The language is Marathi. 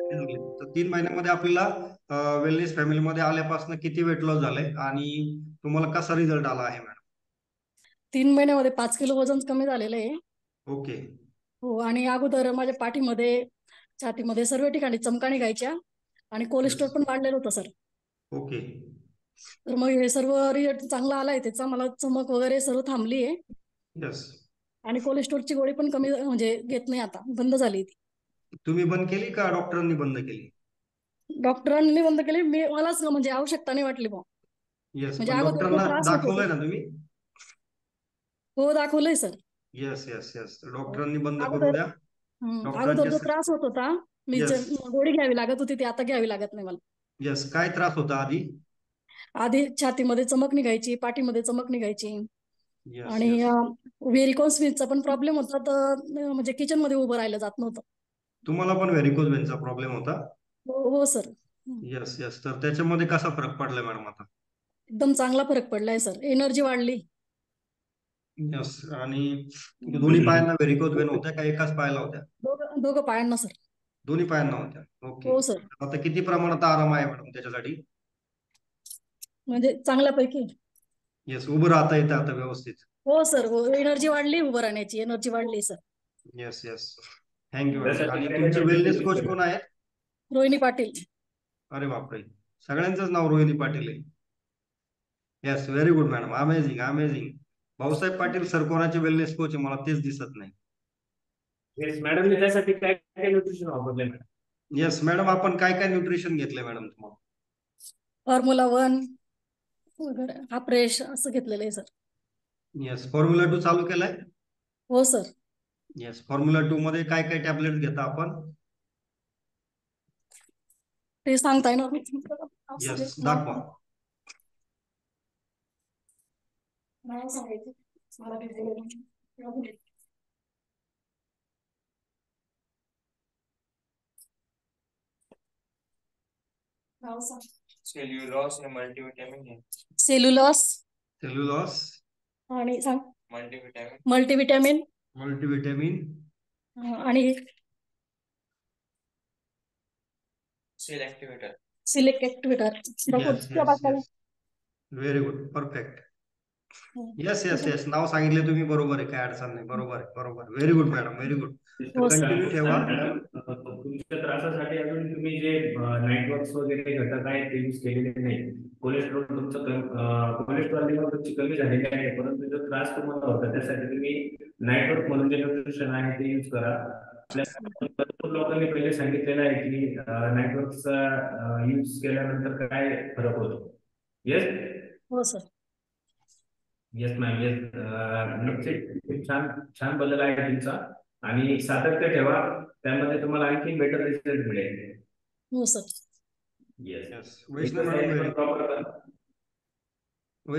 तर 3 महिन्यामध्ये आपल्याला वेलनेस फॅमिलीमध्ये आल्यापासून किती वेट लॉस झालंय आणि तुम्हाला कसा रिझल्ट आला आहे मॅडम? 3 महिन्यामध्ये 5 किलो वजन कमी झालेलं आहे. ओके. हो, आणि अगोदर माझ्या पाठीमध्ये, छातीमध्ये सर्व ठिकाणी चमका निघायच्या आणि यस. कोलेस्ट्रॉल पण वाढलेलं होतं सर. ओके. तर मग हे सर्व रिझल्ट चांगला आलाय त्याचा, मला चमक वगैरे सर्व थांबली आहे. यस. आणि कोलेस्ट्रॉलची गोळी पण कमी म्हणजे घेत नाही, आता बंद झाली ती. तुम्ही बंद केली का डॉक्टरांनी बंद केली? डॉक्टरांनी बंद केली, मलाच म्हणजे आवश्यकता नाही वाटली बुवा. येस, म्हणजे पण अगोदर जो डॉक्टरांना त्रास होत दाखवलंय होता. ना तुम्ही? हो, दाखवलंय सर. येस येस येस, हो. डॉक्टरांनी बंद करू अगोदर द्या. अगोदर डॉक्टरांचे. जो त्रास होत होता, मी येस. गोळी घ्यावी लागत होती, ती आता घ्यावी लागत नाही मला. येस, काय त्रास होता आधी? आधी छातीमध्ये चमक निघायची, पाठीमध्ये चमक निघायची. येस आणि येस. व्हेरिकोस व्हेनचा पण प्रॉब्लेम होता, तर म्हणजे किचन मध्ये उभं राहिलं जात नव्हतं. तुम्हाला पण व्हेरिकोज वेनचा प्रॉब्लेम होता? हो हो सर. येस येस, तर त्याच्यामध्ये कसा फरक पडलाय मॅडम आता? एकदम चांगला फरक पडलाय सर, एनर्जी वाढली. यस. आणि दोन्ही पायांना व्हेरिकोज वेन होत्या का एकाच पायाला होत्या? दोघं दोघं पायांना सर. दोन्ही पायांना होत्या. ओके. हो सर. आता किती प्रमाणात आराम आहे मॅडम त्याच्यासाठी? म्हणजे चांगल्यापैकी. येस, उभं राहता येतं आता व्यवस्थित? हो सर, हो, एनर्जी वाढली, उभं राहण्याची एनर्जी वाढली sir. Yes yes. Thank you madam. त्यासाठी आणि काय तुमचे काय वेलनेस use कोच केलं? कोण आहेत? रोहिणी पाटील. अरे बापरे, सगळ्यांचंच नाव रोहिणी पाटील आहे. Yes, very good madam, amazing amazing. Bhausaheb Patil sir कोणाचे वेलनेस कोच आहे, मला तेच दिसत नाही. येस मॅडम, त्यासाठी काय काय न्यूट्रिशन वापरलंय मॅडम? येस मॅडम, आपण काय काय न्यूट्रिशन घेतलंय मॅडम तुम्हाला? फॉर्म्युला 1 वगैरे, हा फ्रेश असं घेतलेलं आहे सर. येस, फॉर्म्युला 2 चालू केलाय? हो सर. येस, फॉर्म्युला 2 मध्ये काय काय टॅबलेट घेता आपण? ते सांगता येणार येस, दाखवा. नाही. नाही सांगायचं मला काही. नाव सांग. सेल्युलॉस आणि मल्टीविटॅमिन आहे. सेल्युलॉस. सेल्युलॉस. आणि सांग. मल्टीविटॅमिन. मल्टीविटॅमिन. मल्टीविटॅमिन. आणि cell activator. Select activator. Yes yes yes, very good, perfect. Yes yes yes, नाव सांगितले तुम्ही, बरोबर आहे, काय अडचण नाही, बरोबर आहे, बरोबर. Very good madam, very good. हो सर. कंटिन्यू ठेवा. मॅडम, तुमच्या त्रासासाठी अजून तुम्ही जे नाईटवर्क्स वगैरे घटक आहेत ते यूज केलेले नाही. कोलेस्ट्रॉल तुमचं कोलेस्ट्रॉल लेवल तुमची कमी झालेली आहे, परंतु जो त्रास तुम्हाला होता त्यासाठी तुम्ही नाईटवर्क म्हणून जे न्यूट्रिशन आहे ते यूज करा. आपल्या भरपूर लोकांनी पहिले सांगितलेलं आहे की नाईटवर्कचा यूज केल्यानंतर काय फरक होतो. येस. हो सर. Yes ma'am, yes. निश्चित खूप छान छान बदल आहे तुमचा, आणि सातत्य ठेवा, त्यामध्ये तुम्हाला आणखी बेटर रिझल्ट मिळेल. हो सर. येस. येस, वैष्णव मॅडम, एक्सरसाइज पण प्रॉपर करा.